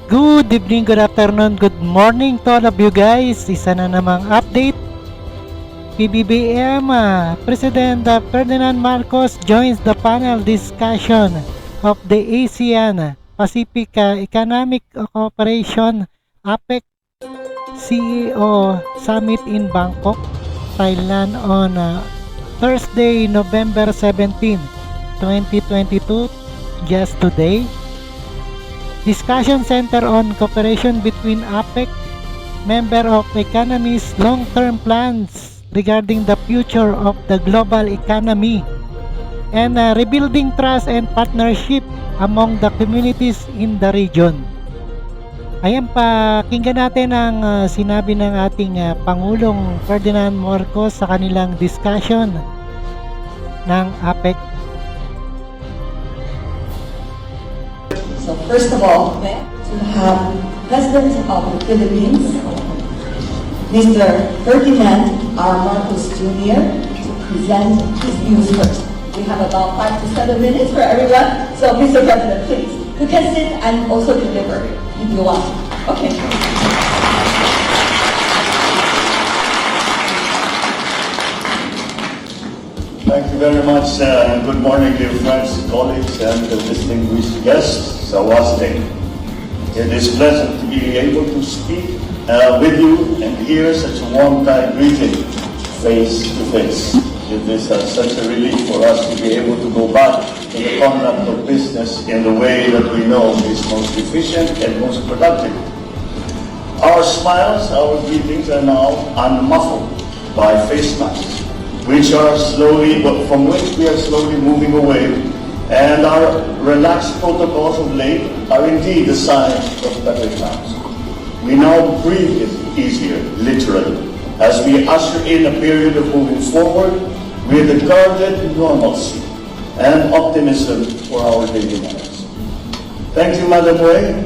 Good evening, good afternoon, good morning to all of you guys. Isa na namang update. PBBM President Ferdinand Marcos joins the panel discussion of the ASEAN Pacific Economic Cooperation APEC CEO Summit in Bangkok, Thailand on Thursday, November 17, 2022, just today. Discussion center on cooperation between APEC member of economies' long-term plans regarding the future of the global economy and rebuilding trust and partnership among the communities in the region. Ayan, pakinggan natin ang sinabi ng ating Pangulong Ferdinand Marcos sa kanilang discussion ng APEC. So first of all, to have President of the Philippines, Mr. Ferdinand R. Marcos Jr. to present his views first. We have about 5 to 7 minutes for everyone. So Mr. President, please, you can sit and also deliver if you want. Okay. Thank you very much, and good morning, dear friends, colleagues, and distinguished guests. Sawaste. It is pleasant to be able to speak with you and hear such a warm-tide greeting face to face. It is such a relief for us to be able to go back to the conduct of business in the way that we know is most efficient and most productive. Our smiles, our greetings are now unmuffled by face masks, from which we are slowly moving away, and our relaxed protocols of late are indeed a sign of better times. We now breathe easier, literally, as we usher in a period of moving forward with a guarded normalcy and optimism for our daily lives. Thank you, Madam Wei,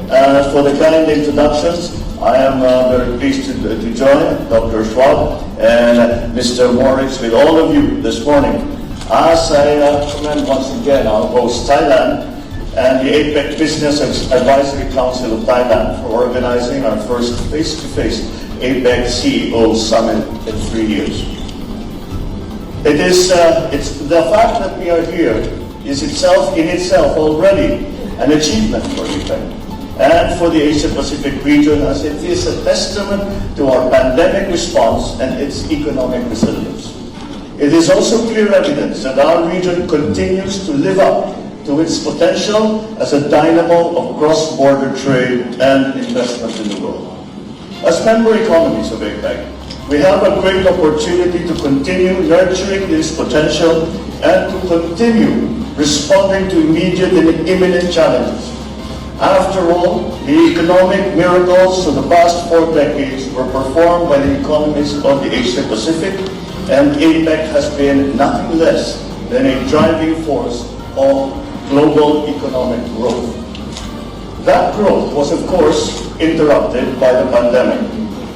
for the kind introductions. I am very pleased to join Dr. Schwab and Mr. Moritz with all of you this morning as I commend once again our host Thailand and the APEC Business Advisory Council of Thailand for organizing our first face-to-face APEC CEO Summit in 3 years. It's the fact that we are here is in itself already an achievement for APEC and for the Asia-Pacific region, as it is a testament to our pandemic response and its economic resilience. It is also clear evidence that our region continues to live up to its potential as a dynamo of cross-border trade and investment in the world. As member economies of APEC, we have a great opportunity to continue nurturing this potential and to continue responding to immediate and imminent challenges. After all, the economic miracles of the past 4 decades were performed by the economies of the Asia-Pacific, and APEC has been nothing less than a driving force of global economic growth. That growth was, of course, interrupted by the pandemic,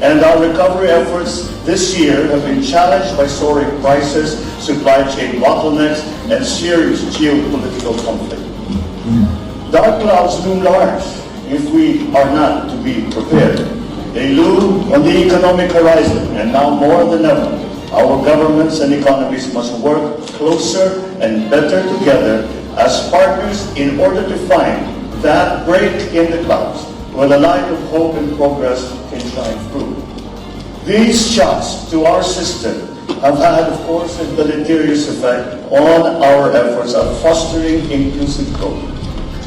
and our recovery efforts this year have been challenged by soaring prices, supply chain bottlenecks, and serious geopolitical conflict. Dark clouds loom large if we are not to be prepared. They loom on the economic horizon, and now more than ever, our governments and economies must work closer and better together as partners in order to find that break in the clouds where the light of hope and progress can shine through. These shocks to our system have had, of course, a deleterious effect on our efforts at fostering inclusive growth.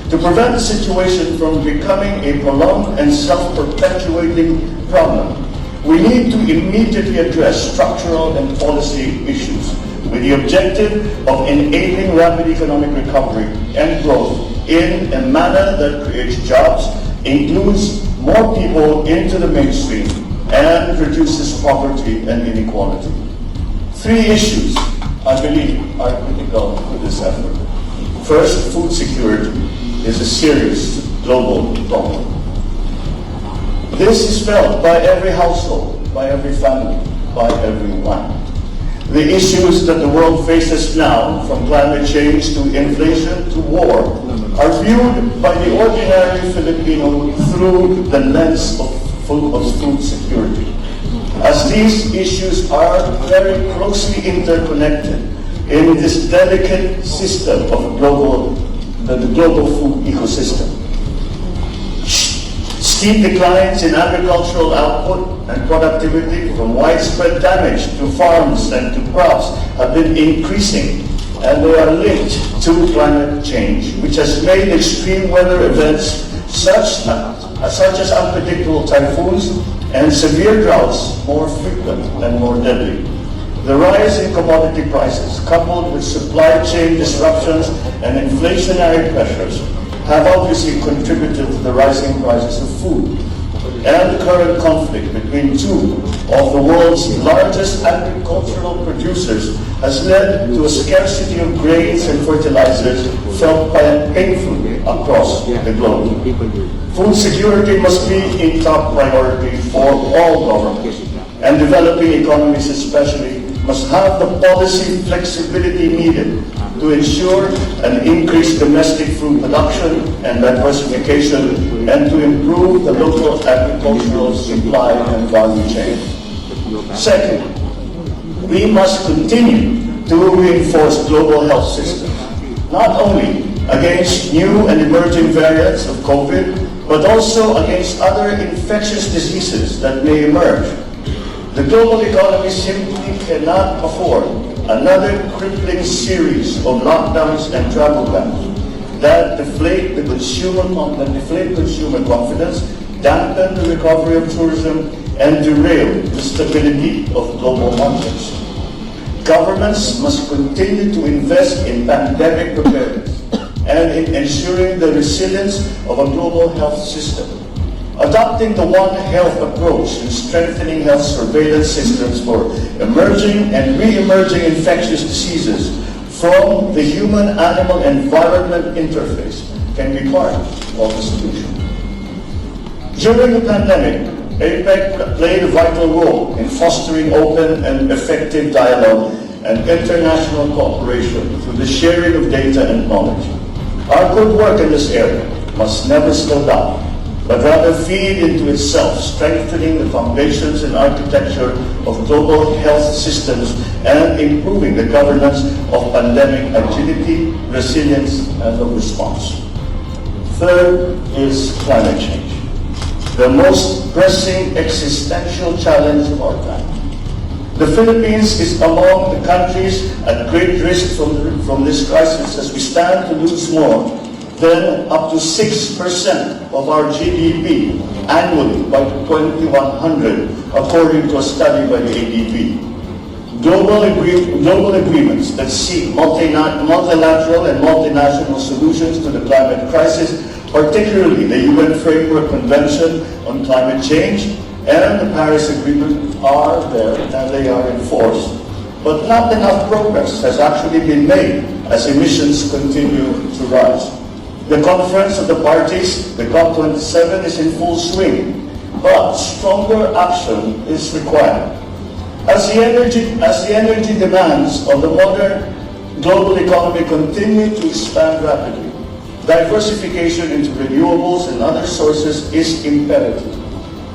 To prevent the situation from becoming a prolonged and self-perpetuating problem, we need to immediately address structural and policy issues with the objective of enabling rapid economic recovery and growth in a manner that creates jobs, includes more people into the mainstream, and reduces poverty and inequality. 3 issues, I believe, are critical to this effort. First, food security is a serious global problem. This is felt by every household, by every family, by everyone. The issues that the world faces now, from climate change to inflation to war, are viewed by the ordinary Filipino through the lens of food security, as these issues are very closely interconnected in this delicate system of the global food ecosystem. Steep declines in agricultural output and productivity, from widespread damage to farms and to crops, have been increasing, and they are linked to climate change, which has made extreme weather events such as unpredictable typhoons and severe droughts more frequent and more deadly. The rise in commodity prices, coupled with supply chain disruptions and inflationary pressures, have obviously contributed to the rising prices of food. And the current conflict between two of the world's largest agricultural producers has led to a scarcity of grains and fertilizers felt painfully across the globe. Food security must be a top priority for all governments, and developing economies especially must have the policy flexibility needed to ensure an increased domestic food production and diversification, and to improve the local agricultural supply and value chain. Second, we must continue to reinforce global health systems, not only against new and emerging variants of COVID, but also against other infectious diseases that may emerge. The global economy simply cannot afford another crippling series of lockdowns and travel bans that deflate consumer confidence, dampen the recovery of tourism, and derail the stability of global markets. Governments must continue to invest in pandemic preparedness and in ensuring the resilience of a global health system. Adopting the One Health approach and strengthening health surveillance systems for emerging and re-emerging infectious diseases from the human-animal environment interface can be part of the solution. During the pandemic, APEC played a vital role in fostering open and effective dialogue and international cooperation through the sharing of data and knowledge. Our good work in this area must never slow down, but rather feed into itself, strengthening the foundations and architecture of global health systems and improving the governance of pandemic agility, resilience, and of response. Third is climate change, the most pressing existential challenge of our time. The Philippines is among the countries at great risk from this crisis, as we stand to lose more than up to 6% of our GDP annually by 2100, according to a study by the ADB. Global agreements that seek multilateral and multinational solutions to the climate crisis, particularly the UN Framework Convention on Climate Change and the Paris Agreement, are there and they are enforced. But not enough progress has actually been made as emissions continue to rise. The Conference of the Parties, the COP27, is in full swing, but stronger action is required. As the energy demands of the modern global economy continue to expand rapidly, diversification into renewables and other sources is imperative.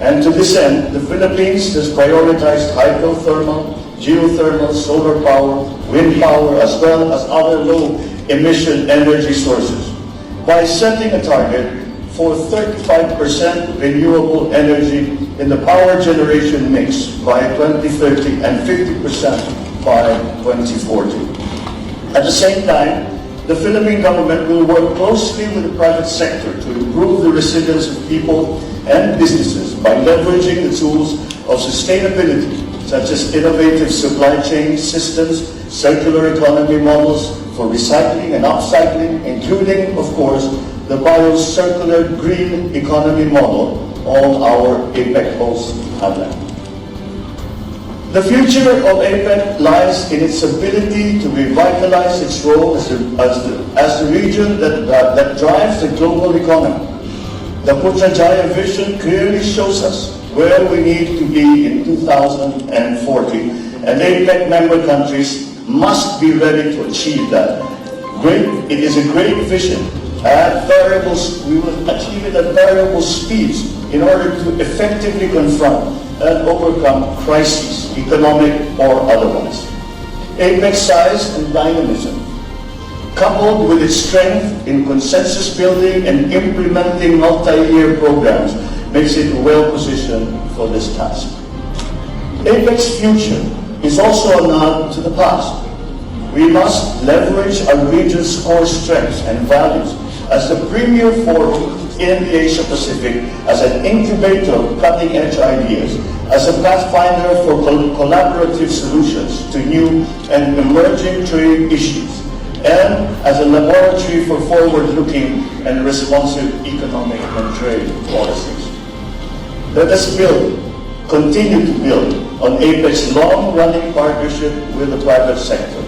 And to this end, the Philippines has prioritized hydrothermal, geothermal, solar power, wind power, as well as other low-emission energy sources, by setting a target for 35% renewable energy in the power generation mix by 2030 and 50% by 2040. At the same time, the Philippine government will work closely with the private sector to improve the resilience of people and businesses by leveraging the tools of sustainability, such as innovative supply chain systems, circular economy models for recycling and upcycling, including, of course, the bio-circular green economy model on our APEC host Thailand. The future of APEC lies in its ability to revitalize its role as the region that drives the global economy. The Putrajaya vision clearly shows us where we need to be in 2040, and APEC member countries must be ready to achieve that. It is a great vision, we will achieve it at variable speeds in order to effectively confront and overcome crises, economic or otherwise. APEC's size and dynamism, coupled with its strength in consensus building and implementing multi-year programs, makes it well positioned for this task. APEC's future is also a nod to the past. We must leverage our region's core strengths and values as the premier forum in the Asia-Pacific, as an incubator of cutting-edge ideas, as a pathfinder for collaborative solutions to new and emerging trade issues, and as a laboratory for forward-looking and responsive economic and trade policies. Let us continue to build on APEC's long-running partnership with the private sector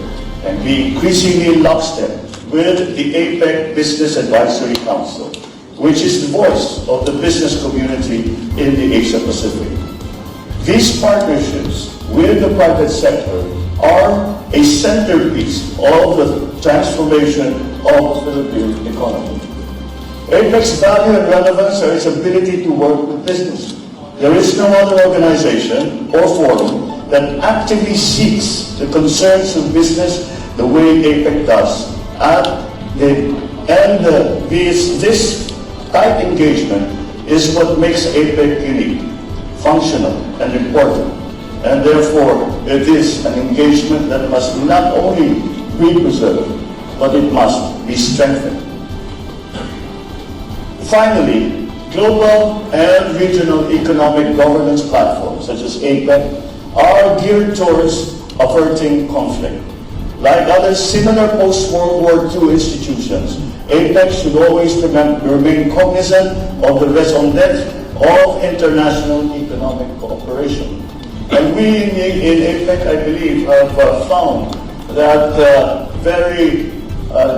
and be increasingly lockstep with the APEC Business Advisory Council, which is the voice of the business community in the Asia-Pacific. These partnerships with the private sector are a centerpiece of the transformation of the Philippine economy. APEC's value and relevance are its ability to work with business. There is no other organization or forum that actively seeks the concerns of business the way APEC does. This tight engagement is what makes APEC unique, functional, and important. And therefore, it is an engagement that must not only be preserved, but it must be strengthened. Finally, global and regional economic governance platforms, such as APEC, are geared towards averting conflict. Like other similar post-World War II institutions, APEC should always remain cognizant of the raison d'etre of international economic cooperation. And we in APEC, I believe, have found that very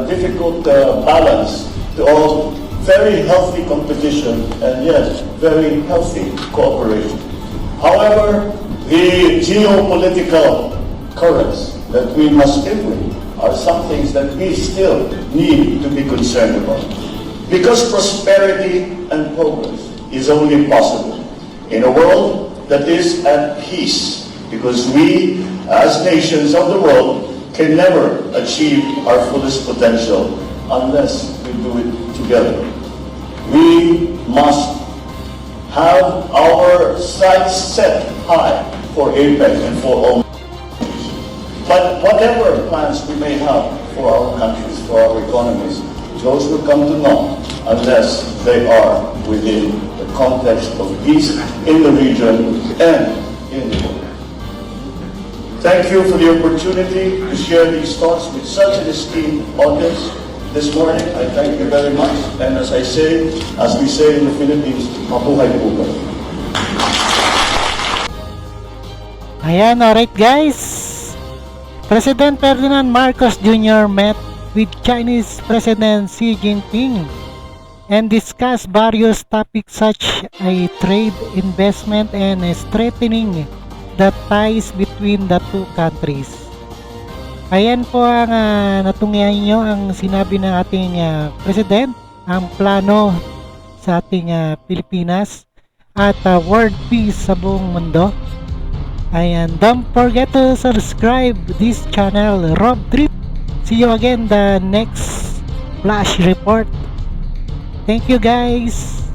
difficult balance of very healthy competition and yet very healthy cooperation. However, the geopolitical currents that we must live with are some things that we still need to be concerned about. Because prosperity and progress is only possible in a world that is at peace, because we, as nations of the world, can never achieve our fullest potential unless we do it together. We must have our sights set high for APEC and for all. But whatever plans we may have for our countries, for our economies, those will come to naught unless they are within the context of peace in the region and in the world. Thank you for the opportunity to share these thoughts with such an esteemed audience this morning. I thank you very much. And as we say in the Philippines, mabuhay po kayo. Ayan, alright guys. President Ferdinand Marcos Jr. met with Chinese President Xi Jinping and discussed various topics such as trade, investment, and strengthening the ties between the two countries. Ayan po ang natunghayan nyo ang sinabi ng ating President, ang plano sa ating Pilipinas at world peace sa buong mundo. Ayan, don't forget to subscribe this channel, Roderick. See you again the next flash report. Thank you guys.